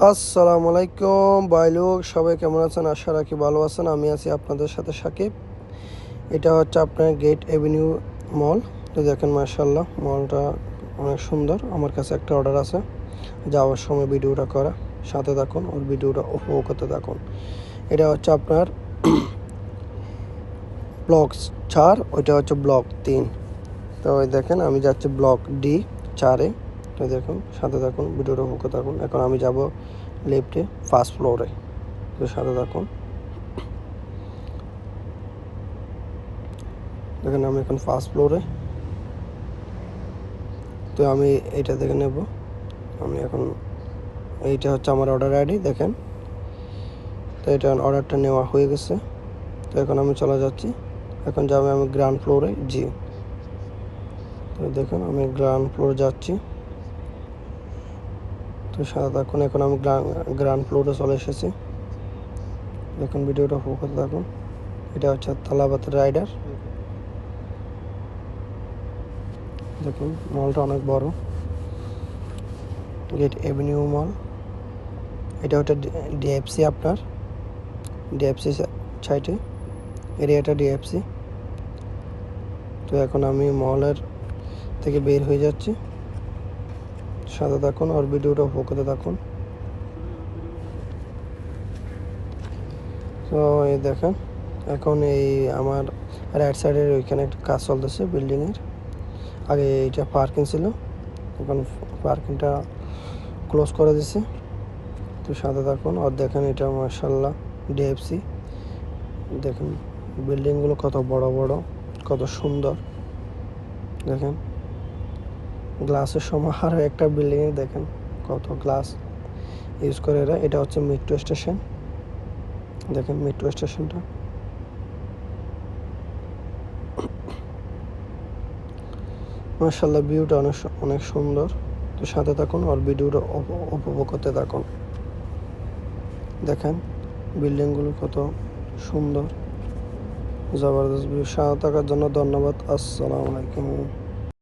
আসসালামু আলাইকুম ভাই লোক, সবাই কেমন আছেন? আশা রাখি ভালো আছেন। আমি আছি আপনাদের সাথে সাকিব। এটা হচ্ছে আপনার গেট এভিনিউ মল। তো দেখেন মাশাআল্লাহ, মলটা অনেক সুন্দর। আমার কাছে একটা অর্ডার আছে, যাওয়ার সময় ভিডিওটা করা। সাথে থাকুন, ওর ভিডিওটা উপভোগ করতে থাকুন। এটা হচ্ছে আপনার ব্লক 4, ওইটা হচ্ছে ব্লক 3। তো ওই দেখেন আমি যাচ্ছি ব্লক D4-এ। তো দেখুন, সাথে থাকুন, ভিডিওটা উপভোগ করতে থাকুন। এখন আমি যাব লিফটে ফার্স্ট ফ্লোরে। তো সাথে থাকুন। দেখেন আমি এখন ফার্স্ট ফ্লোরে। তো আমি এইটা দেখে নেব। আমি এখন এইটা হচ্ছে আমার অর্ডার আইডি, দেখেন। তো এটা অর্ডারটা নেওয়া হয়ে গেছে। তো এখন আমি চলে যাচ্ছি। এখন যাবে আমি গ্রাউন্ড ফ্লোরে জি। তো দেখুন আমি গ্রাউন্ড ফ্লোরে যাচ্ছি। তো সাথে থাকুন, এখন আমি গ্রাউন্ড ফ্লোরে চলে এসেছি। দেখুন ভিডিওটা ফোকাস থাকুন। এটা হচ্ছে তালাবাতের রাইডার। দেখুন মলটা অনেক বড়, গেট এভিনিউ মল। এটা হচ্ছে ডিএফসি, আপনার ডিএফসি সাইটে, এরিয়াটা ডিএফসি। তো এখন আমি মলের থেকে বের হয়ে যাচ্ছি। সাথে থাকুন, আর ভিডিওটা উপভোগ করতে থাকুন। তো এই দেখেন, এখন এই আমার রাইট সাইডের ওইখানে একটা কাজ চলতেছে বিল্ডিংয়ের। আগে এইটা পার্কিং ছিল, এখন পার্কিংটা ক্লোজ করে দিছে। তো সাথে থাকুন, আর দেখেন এটা মাশাআল্লাহ ডিএফসি। দেখেন বিল্ডিংগুলো কত বড় বড়, কত সুন্দর। দেখেন গ্লাসের সমাহার একটা বিল্ডিং, দেখেন কত গ্লাস ইউজ করে এরা। এটা হচ্ছে মেট্রো স্টেশন। দেখেন মেট্রো স্টেশনটা মাশাআল্লাহ, ভিউটা অনেক সুন্দর। তো সাথে থাকুন, আর ভিডিওটা উপভোগ করতে থাকুন। দেখেন বিল্ডিংগুলো কত সুন্দর, জবরদস্ত ভিউ। সাথে থাকার জন্য ধন্যবাদ। আসসালামু আলাইকুম।